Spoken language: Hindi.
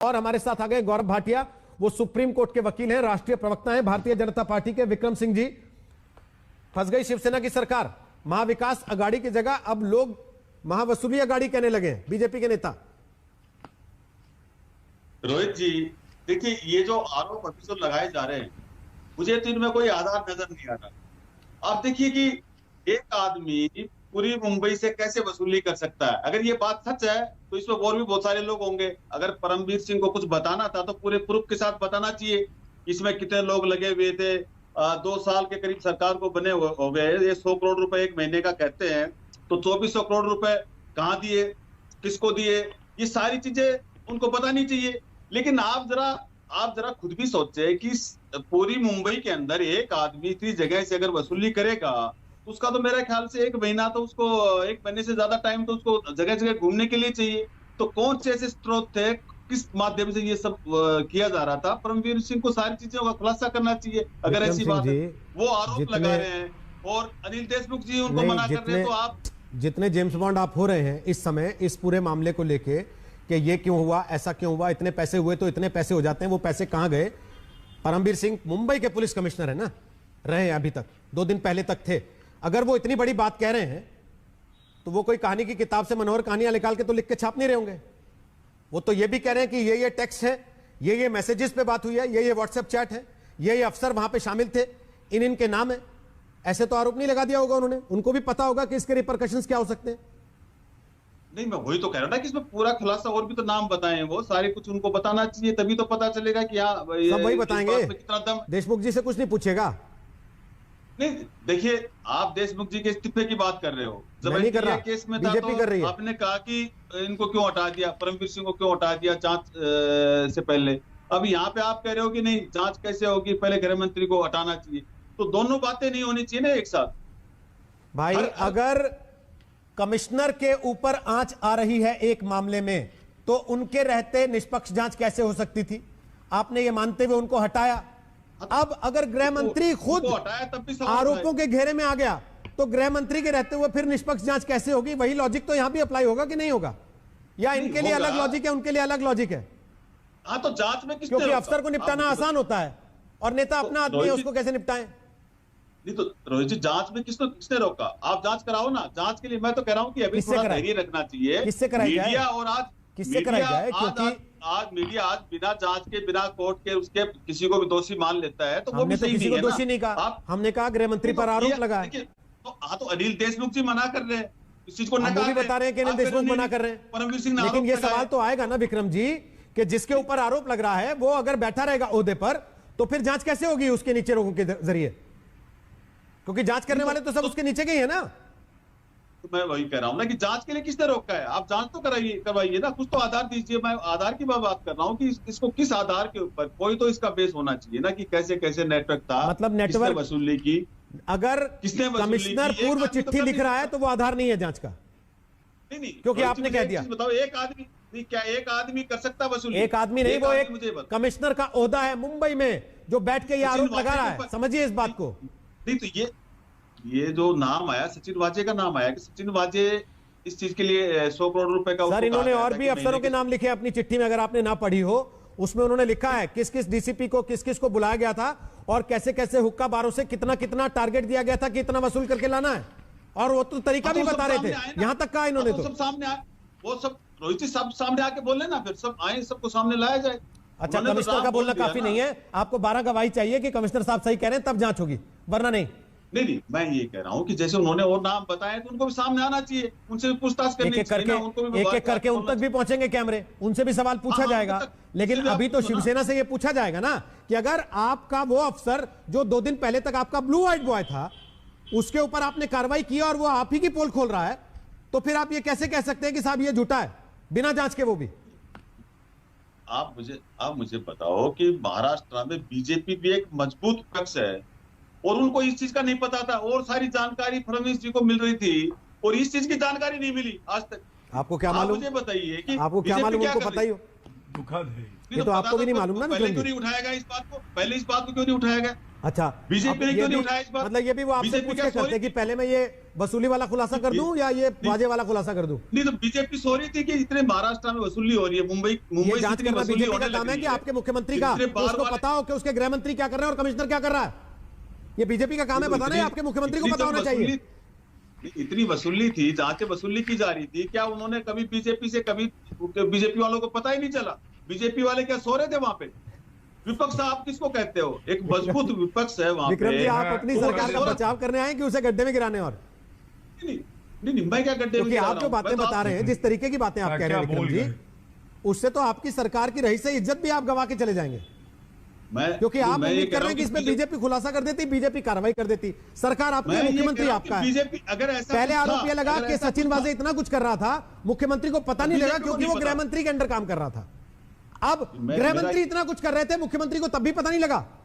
और हमारे साथ आ गए गौरव भाटिया, वो सुप्रीम कोर्ट के वकील हैं, राष्ट्रीय प्रवक्ता हैं भारतीय जनता पार्टी के। विक्रम सिंह जी, फंस गई शिवसेना की सरकार, महाविकास अघाड़ी की जगह अब लोग महावसूली अघाड़ी कहने लगे बीजेपी के नेता। रोहित जी, देखिए ये जो आरोप अभी जो लगाए जा रहे हैं, मुझे तो इनमें कोई आधार नजर नहीं आ रहा। आप देखिए कि एक आदमी पूरी मुंबई से कैसे वसूली कर सकता है। अगर ये बात सच है तो इसमें और भी बहुत सारे लोग होंगे। अगर परमवीर सिंह को कुछ बताना था तो पूरे प्रूफ के साथ बताना चाहिए। इसमें कितने लोग लगे हुए थे, 2 साल के करीब सरकार को बने हो गए। ये 100 करोड़ रुपए एक महीने का कहते हैं, तो 2400 करोड़ रुपए कहाँ दिए, किसको दिए, ये सारी चीजें उनको बतानी चाहिए। लेकिन आप जरा खुद भी सोचे कि पूरी मुंबई के अंदर एक आदमी इतनी जगह से अगर वसूली करेगा तो उसका तो मेरे ख्याल से 1 महीना, तो उसको 1 महीने से ज्यादा टाइम तो उसको जगह जगह घूमने के लिए चाहिए। तो कौन से ऐसे स्रोत थे, किस माध्यम से ये सब किया जा रहा था? परमवीर सिंह को सारी चीजों का खुलासा करना चाहिए अगर ऐसी बात है। वो आरोप लगा रहे हैं और अनिल देशमुख जी उनको मना कर रहे हैं। तो आप जितने जेम्स बॉन्ड आप हो रहे हैं इस समय इस पूरे मामले को लेके कि ये क्यों हुआ, ऐसा क्यों हुआ, इतने पैसे हुए तो इतने पैसे हो जाते हैं, वो पैसे कहां गए? परमवीर सिंह मुंबई के पुलिस कमिश्नर है ना, रहे अभी तक, 2 दिन पहले तक थे। अगर वो इतनी बड़ी बात कह रहे हैं तो वो कोई कहानी की किताब से मनोहर कहानियां निकाल के तो लिख के छाप नहीं रहे होंगे। वो तो ये भी कह रहे हैं कि ये टेक्स्ट है, ये मैसेजेस पे बात हुई है, ये व्हाट्सएप चैट है, ये अफसर वहां पे शामिल थे, इनके नाम है। ऐसे तो आरोप नहीं लगा दिया होगा उन्होंने, उनको भी पता होगा कि इसके रिपरकशंस क्या हो सकते हैं। नहीं, मैं वही तो कह रहा था कि इसमें पूरा खुलासा और भी तो नाम बताएं, वो सारे कुछ उनको बताना चाहिए, तभी तो पता चलेगा कि हाँ सब वही बताएंगे। कितना दम। देशमुख जी से कुछ नहीं पूछेगा। नहीं, देखिए आप देशमुख जी के इस्तीफे की बात कर रहे हो। जब केस में था बीजेपी कर रही है। आपने कहा कि इनको क्यों हटा दिया, परमवीर सिंह को क्यों हटा दिया जांच से पहले। अब यहाँ पे आप कह रहे हो कि नहीं, जांच कैसे होगी, पहले गृह मंत्री को हटाना चाहिए। तो दोनों बातें नहीं होनी चाहिए ना एक साथ। भाई अगर कमिश्नर के ऊपर आंच आ रही है एक मामले में, तो उनके रहते निष्पक्ष जांच कैसे हो सकती थी? आपने ये मानते हुए उनको हटाया। अब अगर गृह मंत्री खुद आरोपों के घेरे में आ गया तो गृह मंत्री के रहते हुए फिर निष्पक्ष जांच कैसे होगी? वही लॉजिक तो यहां भी अप्लाई होगा कि नहीं होगा? या इनके लिए अलग लॉजिक है, उनके लिए अलग लॉजिक है? हाँ, तो जांच में क्योंकि अफसर को निपटाना आसान होता है और नेता अपना आदमी है, उसको कैसे निपटाएं? नहीं तो रोहित जी, जांच में किसने रोका? आप जांच कराओ ना। जांच के लिए मैं तो कह रहा हूं कि अभी थोड़ा धैर्य रखना चाहिए। किससे कराई जाए? मीडिया और आज किससे कराई जाए? क्योंकि आज मीडिया आज बिना जांच के, बिना कोर्ट के उसके किसी को भी दोषी मान लेता है, तो वो भी सही नहीं है। किसी को दोषी नहीं कहा, हमने कहा गृह मंत्री पर आरोप लगा है। तो अनिल देशमुख जी मना कर रहे हैं इस चीज को, वो भी बता रहे हैं कि अनिल देशमुख मना कर रहे हैं। परमवीर सिंह ने लेकिन ये सवाल तो आएगा ना विक्रम जी कि जिसके ऊपर आरोप लग रहा है वो अगर बैठा रहेगा ओहदे पर, तो फिर जांच कैसे होगी उसके नीचे लोगों के जरिए? क्योंकि जांच करने वाले तो सब उसके नीचे के ही है ना। तो मैं वही कह रहा हूं ना कि जांच के लिए किसने रोका है? आप जांच तो करवाइए ना, कुछ तो आधार दीजिए। मैं आधार की बात कर रहा हूं कि इसको किस आधार के ऊपर, कोई तो इसका बेस होना चाहिए ना कि कैसे कैसे नेटवर्क था, मतलब नेटवर्क वसूली की। अगर कमिश्नर पूर्व चिट्ठी लिख रहा है तो वो आधार नहीं है जांच का। नहीं, क्योंकि आपने कह दिया। बताओ, एक आदमी नहीं, क्या एक आदमी कर सकता वसूली? एक आदमी नहीं, वो एक कमिश्नर का ओहदा है मुंबई में जो बैठ के ये आरोप लगा रहा है। समझिए इस बात को। नहीं तो ये जो नाम आया, सचिन वाजे का नाम आया कि सचिन वाजे इस चीज के लिए 100 करोड़ रुपए का। सर, इन्होंने और भी अफसरों के नाम लिखे अपनी चिट्ठी में, अगर आपने ना पढ़ी हो। उसमें उन्होंने लिखा है किस किस डीसीपी को, किस किस को बुलाया गया था और कैसे कैसे हुक्का बारों से कितना कितना टारगेट दिया गया था कि इतना वसूल करके लाना है। और वो तो तरीका भी बता रहे थे, यहां तक कहा इन्होंने। तो सब सामने आए, वो सब रोहित जी सब सामने आके बोले ना, फिर सब आए, सबको सामने लाया जाए। अच्छा, कमिश्नर का बोलना काफी नहीं है, आपको 12 गवाही चाहिए कि कमिश्नर साहब सही कह रहे हैं तब जांच होगी, वरना नहीं। नहीं, मैं ये कह रहा हूं कि जैसे उन्होंने और नाम बताए तो उनको भी सामने आना चाहिए, उनसे भी पूछताछ करनी चाहिए। एक एक करके उन तक भी पहुंचेंगे कैमरे, उनसे भी सवाल पूछा जाएगा। लेकिन अभी तो शिवसेना से ये पूछा जाएगा ना कि अगर आपका वो अफसर जो 2 दिन पहले तक आपका ब्लू व्हाइट बॉय था, उसके ऊपर आपने कार्रवाई की और वो आप ही की पोल खोल रहा है, तो फिर आप ये कैसे कह सकते हैं कि साहब ये झूठा है, बिना जांच के? वो भी आप मुझे बताओ कि महाराष्ट्र में बीजेपी भी एक मजबूत पक्ष है और उनको इस चीज का नहीं पता था और सारी जानकारी फडणवीस जी को मिल रही थी और इस चीज की जानकारी नहीं मिली आज तक। आपको क्या मालूम? मुझे बताइए कि आपको क्या मालूम? उनको पता ही हो। दुखद है ये तो आपको भी नहीं मालूम ना। पहले क्यों नहीं उठाया गया इस बात को? पहले इस बात को क्यों नहीं उठाया गया? अच्छा, बीजेपी ने अब क्यों ये नहीं भी- उठाया इस बार? मतलब ये भी वो आपसे बीजेपी पूछ क्या के सो रही करते थी? कि पहले मैं ये वसूली वाला खुलासा कर दूं या ये वाजे वाला खुलासा कर दूं? नहीं तो बीजेपी सो रही थी कि इतने महाराष्ट्र में वसूली हो रही है, मुंबई ये से जांच इतनी करना वसूली बीजेपी का होने काम लग है रही कि आपके मुख्यमंत्री का, इतने कि बार उसको वाले- पता हो कि उसके गृह मंत्री क्या कर रहे हैं और कमिश्नर क्या कर रहा है? ये बीजेपी का काम है बताना, ये आपके मुख्यमंत्री को इतनी पता तो होना चाहिए। इतनी वसूली थी, जांचें वसूली की जा रही थी, क्या उन्होंने कभी बीजेपी से कभी बीजेपी वालों को पता ही नहीं चला? बीजेपी वाले क्या सो रहे थे वहां पे? विपक्ष आप किसको कहते हो? एक मजबूत विपक्ष है वहां विक्रम जी, पे। आप अपनी वो सरकार का सो रहा- बचाव करने आए कि उसे गड्ढे में गिराने? और नहीं नहीं, मैं क्या गड्ढे में क्योंकि गिरा आप रहा जो हूं? बातें मैं तो बता आप- रहे हैं, जिस तरीके की बातें आप कह रहे हैं क्या बोल विक्रम जी, गए? उससे तो आपकी सरकार की रही से इज्जत भी आप गवा के चले जाएंगे। मैं क्योंकि आप मैं ये उम्मीद कह कर रहा रहे हैं कि हूं इसमें बीजेपी खुलासा कर देती, बीजेपी कार्रवाई कर देती। सरकार आपकी, मैं ये मुख्यमंत्री कह रहा हूं आपका कि है। बीजेपी अगर ऐसा पहले कुछ आरोप था, यह लगा अगर कि ऐसा सचिन कुछ था- वाजे इतना कुछ कर रहा था, मुख्यमंत्री को पता नहीं लगा बीजेपी को क्योंकि नहीं वो पता। गृह मंत्री के अंडर काम कर रहा था। अब मैं- गृह मेरा- मंत्री इतना कुछ कर रहे थे, मुख्यमंत्री को तब भी पता नहीं लगा।